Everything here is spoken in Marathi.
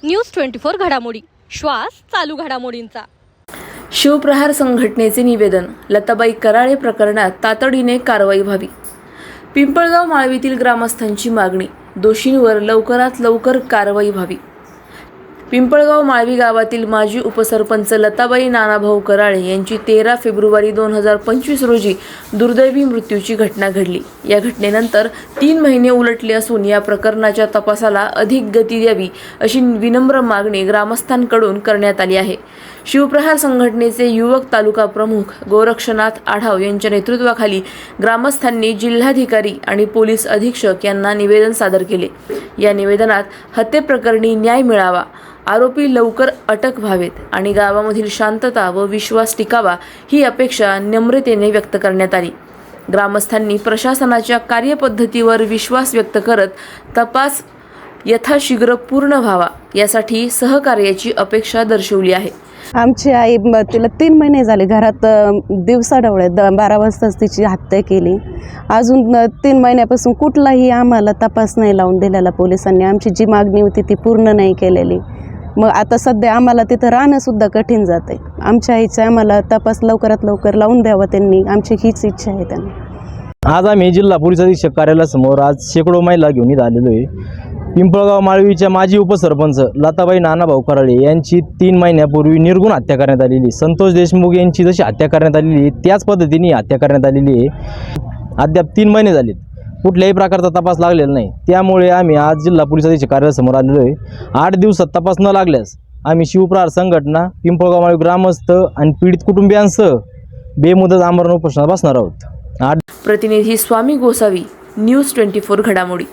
न्यूज 24 घडामोडी, श्वास चालू घडामोडींचा। शिवप्रहार संघटनेचे निवेदन, लताबाई कराळे प्रकरणात तातडीने कारवाई व्हावी। पिंपळगाव माळवीतील ग्रामस्थांची मागणी, दोषींवर लवकरात लवकर कारवाई व्हावी। पिंपळगाव माळवी गावातील माजी उपसरपंच लताबाई नानाभाऊ कराळे यांची 13 फेब्रुवारी 2025 रोजी दुर्दैवी मृत्यूची घटना घडली। या घटनेनंतर 3 महिने उलटले असून या प्रकरणाच्या तपासाला अधिक गती द्यावी अशी विनम्र मागणी ग्रामस्थांकडून करण्यात आली आहे। शिवप्रहार संघटनेचे युवक तालुका प्रमुख गोरक्षनाथ आढाव यांच्या नेतृत्वाखाली ग्रामस्थांनी जिल्हाधिकारी आणि पोलीस अधीक्षक यांना निवेदन सादर केले। या निवेदनात हत्येप्रकरणी न्याय मिळावा, आरोपी लवकर अटक व्हावेत आणि गावामधील शांतता व विश्वास टिकावा ही अपेक्षा नम्रतेने व्यक्त करण्यात आली। ग्रामस्थांनी प्रशासनाच्या कार्यपद्धतीवर विश्वास व्यक्त करत तपास यथाशीघ्र पूर्ण व्हावा यासाठी सहकार्याची अपेक्षा दर्शवली आहे। आमची आई तिला 3 महिने झाले घरात दिवसाढवळे 12 वाजताच तिची हत्या केली। अजून 3 महिन्यापासून कुठलाही आम्हाला तपास नाही लावून दिलेला पोलिसांनी। आमची जी मागणी होती ती पूर्ण नाही केलेली। मग आता सध्या आम्हाला तिथं राहणंसुद्धा कठीण जाते। आमच्या आईचं आम्हाला तपास लवकरात लवकर लावून द्यावा त्यांनी, आमची हीच इच्छा आहे त्यांनी। आज आम्ही जिल्हा पोलीस अधीक्षक कार्यालयासमोर आज शेकडो महिला घेऊन इथं आलेलो आहे। पिंपळगाव माळवीच्या माजी उपसरपंच लताबाई नानाभाऊ कराळे यांची 3 महिन्यापूर्वी निर्गुण हत्या करण्यात आलेली। संतोष देशमुख यांची जशी हत्या करण्यात आलेली त्याच पद्धतीने हत्या करण्यात आलेली आहे। अद्याप 3 महिने झालेत, कुठल्याही प्रकारचा तपास लागलेला नाही। त्यामुळे आम्ही आज जिल्हा पोलीस अधीक्षक कार्यालयासमोर आलेलो आहे। 8 दिवसात तपास न लागल्यास आम्ही शिवप्रहार संघटना, पिंपळगाव माळवी ग्रामस्थ आणि पीडित कुटुंबियांसह बेमुदत आमरण उपोषणात बसणार आहोत। प्रतिनिधी स्वामी गोसावी, न्यूज 24 घडामोडी।